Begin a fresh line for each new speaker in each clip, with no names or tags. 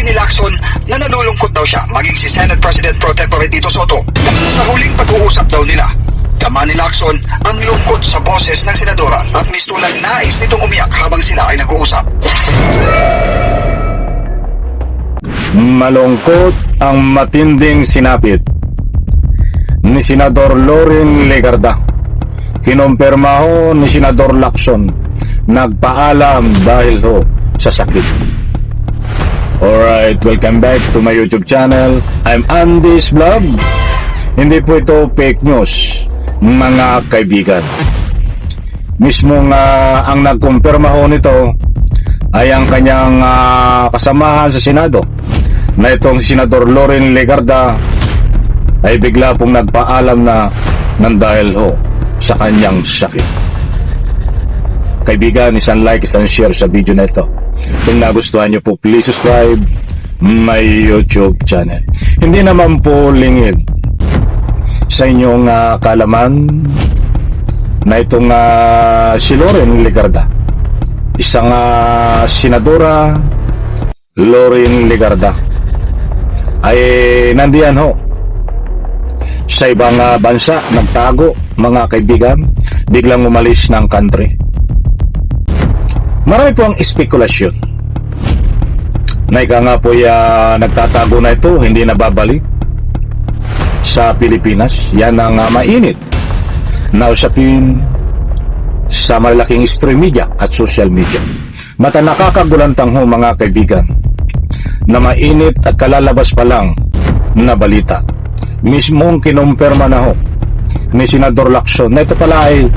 ni Lacson na nalulungkot daw siya maging si Senate President Pro Tempore Tito Soto. Sa huling pag-uusap daw nila, tama ni Lacson ang lungkot sa boses ng senadora at mistulang nais nitong umiyak habang sila ay nag-uusap.
Malungkot ang matinding sinapit ni Senador Loren Legarda. Kinumpirma ho ni Senador Lacson, nagpaalam dahil ho sa sakit. Alright, welcome back to my YouTube channel. I'm Andy's Vlog. Hindi po ito fake news, mga kaibigan. Mismong ang nagkumpirma ho nito ay ang kanyang kasamahan sa Senado, na itong Senador Loren Legarda ay bigla pong nagpaalam na dahil ho sa kanyang sakit. Kaibigan, isang like, isang share sa video na ito. Kung nagustuhan nyo po, please subscribe my YouTube channel. Hindi naman po lingid sa inyong kalaman na itong si Loren Legarda, isang senadora Loren Legarda, ay nandiyan ho sa ibang bansa, nagtago, mga kaibigan, biglang umalis ng country. Marami po ang espekulasyon na ika nga po nagtatago na ito, hindi na babalik sa Pilipinas. Yan ang mainit na usapin sa malalaking stream media at social media. Mata nakakagulantang ho, mga kaibigan, na mainit at kalalabas pa lang na balita. Mismong kinumpirma na ho ni Senador Lacson na ito pala ay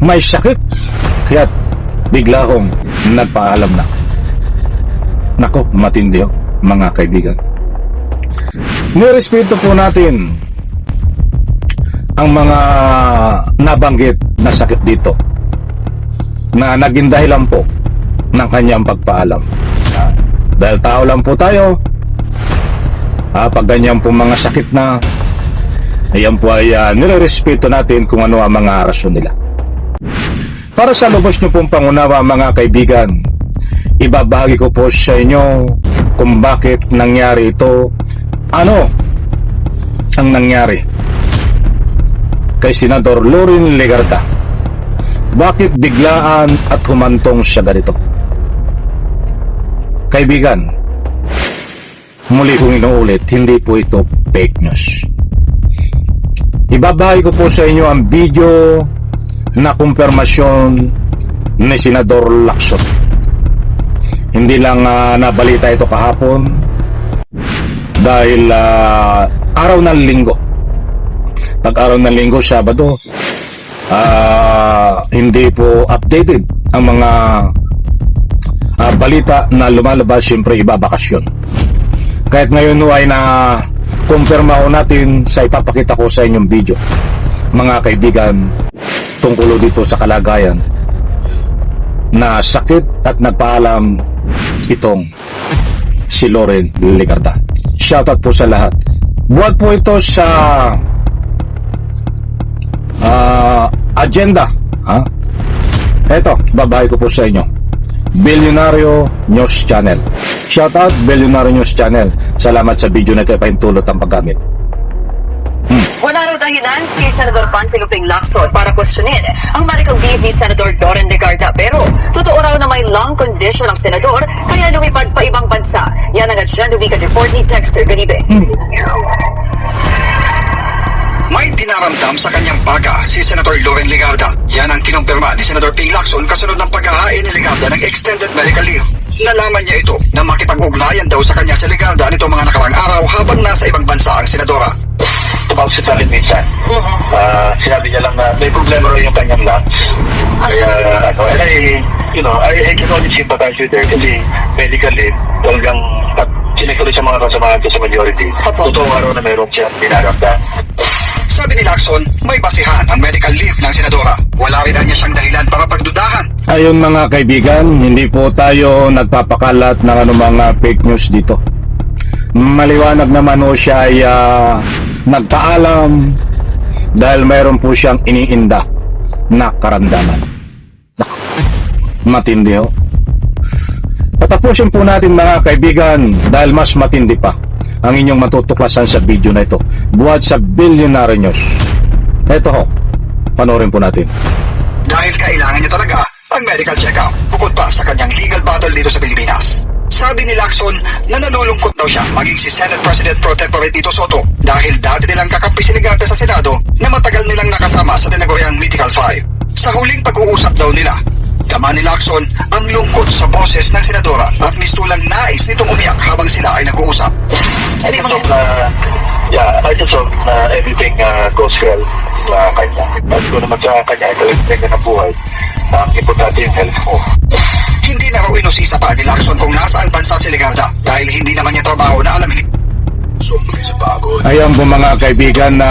may sakit, kaya bigla hong nagpaalam na. Nako, matindi ho, mga kaibigan. Nirespeto po natin ang mga nabanggit na sakit dito na naging dahilan po ng kanyang pagpaalam. Dahil tao lang po tayo, pag ganyan po mga sakit na, ayan po ay nirerespeto natin kung ano ang mga rason nila. Para sa lubos nyo pong pangunawa, mga kaibigan, ibabahagi ko po sa inyo kung bakit nangyari ito. Ano ang nangyari kay Senador Loren Legarda? Bakit biglaan at humantong siya ganito? Kaibigan, muli kong inuulit, hindi po ito fake news. Ibabahagi ko po sa inyo ang video na kumpirmasyon ni Senador Lacson. Hindi lang nabalita ito kahapon dahil araw ng linggo. Pag araw ng linggo, Sabado, hindi po updated ang mga balita na lumalabas. Siyempre ibabakasyon. Kahit ngayon ay na kumpirma ko natin sa ipapakita ko sa inyong video, mga kaibigan, tungkol dito sa kalagayan na sakit at nagpaalam itong si Loren Legarda. Shoutout po sa lahat. Buhat po ito sa agenda. Eto, babahay ko po sa inyo. Billionario News Channel. Shoutout Billionario News Channel. Salamat sa video na ito, paintulot ang paggamit.
Wala raw dahilan si Senador Panfilo Ping Lacson para questionin ang medical leave ni Senador Loren Legarda, pero totoo raw na may lung condition ang senador kaya lumipad pa ibang bansa. Yan ang Agenda Weekend Report ni Dexter Ganibe.
May dinaramdam sa kanyang baga si Senator Loren Legarda. Yan ang kinumpirma ni Senador Ping Lacson kasunod ng paghahain ni Legarda ng extended medical leave. Nalaman niya ito na makipag-ugnayan daw sa kanya si Legarda nito mga nakarang araw habang nasa ibang bansa ang senadora.
Tumawag siya sa akin minsan. Sinabi niya lang na may problema raw yung kanyang lungs. Kaya, and I can only sympathize with her kasi medically, talagang sinek ulit sa mga kasamahan ko sa majority. Totoo araw na meron siya dinaramdam.
Sabi ni Lacson, may basihan ang medical leave ng senadora. Wala rin niya siyang dahilan para pagdudahan.
Ayun, mga kaibigan, hindi po tayo nagpapakalat ng anumang fake news dito. Maliwanag naman o siya ay nagpaalam dahil mayroon po siyang iniinda na karamdaman. Matindi ho. Tapusin po natin mga kaibigan dahil mas matindi pa ang inyong matutuklasan sa video na ito. Buhat sa Billionaire News. Ito ho, panoorin po natin.
Dahil kailangan niya talaga ang medical check-up bukod pa sa kanyang legal battle dito sa Pilipinas. Sabi ni Lacson na nalulungkot daw siya maging si Senate President Pro Tempore Tito Soto dahil dati nilang kakampi si Legarda sa Senado na matagal nilang nakasama sa tinaguriang Mythical Five. Sa huling pag-uusap daw nila, tama ni Lacson ang lungkot sa boses ng senadora at mistulang nais nitong umiyak habang sila ay nag-uusap.
I just hope na everything goes well sa kanya. At kung naman sa kanya ay kaligtagan ng buhay, ang importante yung health mo.
Hindi na raw inusisa pa ni Lacson kung nasaan bansa si Legarda dahil hindi naman niya trabaho na alamin. Sumbre sa pagod.
Ayan po mga kaibigan na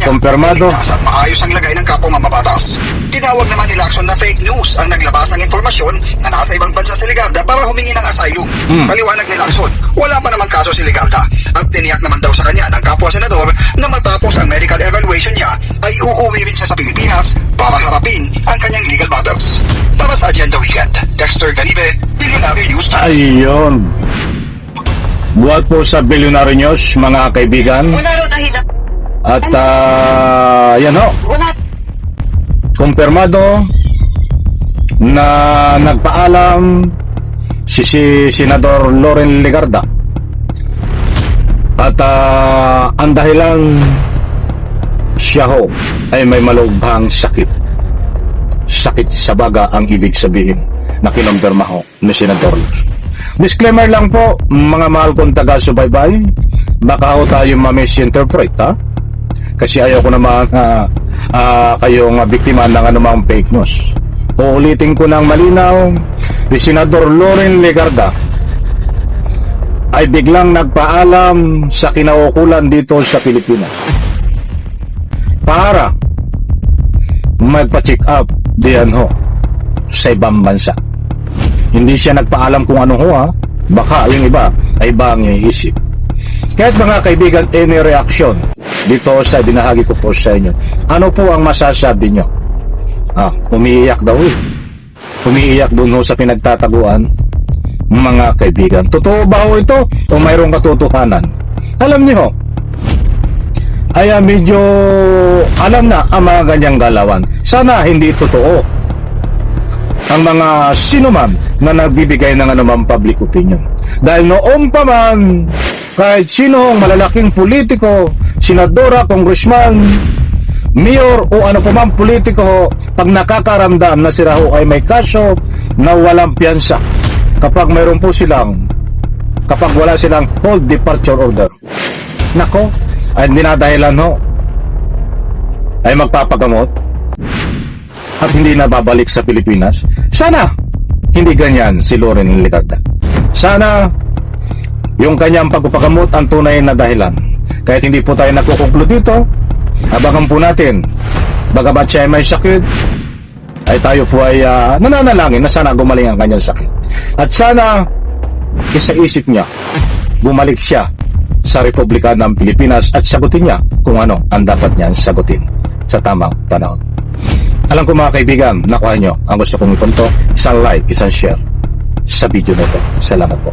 kumpirmado.
At maayos ang lagay ng kapwa mamabatas. Tinawag naman ni Lacson na fake news ang naglabas ang impormasyon na nasa ibang bansa si Legarda para humingi ng asylum. Paliwanag ni Lacson, wala pa namang kaso si Legarda at tiniyak naman daw sa kanya ng kapwa senador na matapos ang medical evaluation niya ay uuwi rin siya sa Pilipinas para harapin ang kanyang legal battles. Para sa Agenda Weekend, Dexter Ganibe, Billionaire News.
Ayun. Buhat po sa Billionaire News mga kaibigan.
Wala raw dahilan.
At yan ho,
Wala.
kumpirmado na nagpaalam si Senador Loren Legarda. At ang dahilan siya ho ay may malubhang sakit. Sakit sa baga ang ibig sabihin na kinumpirma ho ni Senador. Disclaimer lang po, mga mahal kong taga-subaybay, baka ho tayo ma-misinterpret, ha? Kasi ayaw ko naman kayong biktima ng anumang fake news. Uulitin ko ng malinaw, si Senador Loren Legarda ay biglang nagpaalam sa kinaukulan dito sa Pilipinas para magpa-check up diyan ho sa ibang bansa. Hindi siya nagpaalam kung ano ho, ha? Baka yung iba ay bang iisip. Kahit mga kaibigan, any reaction dito sa binahagi ko po sa inyo, ano po ang masasabi nyo? Umiiyak daw eh. Umiiyak doon ho sa pinagtataguan, mga kaibigan. Totoo ba ho ito o mayroong katotohanan? Alam niyo ho, ay medyo alam na ang mga ganyang galawan. Sana hindi totoo ang mga sinuman na nagbibigay ng anumang public opinion. Dahil noong pa man, kahit sinong malalaking politiko, senadora, congressman, mayor o ano pa man politiko, pag nakakaramdam na sila ho ay may kaso na walang piyansa, kapag mayroon po silang, kapag wala silang hold departure order, nako, ay dinadahilan ho, ay magpapagamot at hindi na babalik sa Pilipinas. Sana hindi ganyan si Loren Legarda. Sana yung kanyang pagpapagamot ang tunay na dahilan. Kahit hindi po tayo nagkukonklude dito, abangan po natin. Bagamat siya ay may sakit, ay tayo po ay nananalangin na sana gumaling ang kanyang sakit. At sana isaisip niya, bumalik siya sa Republika ng Pilipinas at sagutin niya kung ano ang dapat niyang sagutin sa tamang panahon. Alam ko mga kaibigan, nakuha nyo ang gusto kong ipunto. Isang like, isang share sa video na ito. Salamat po.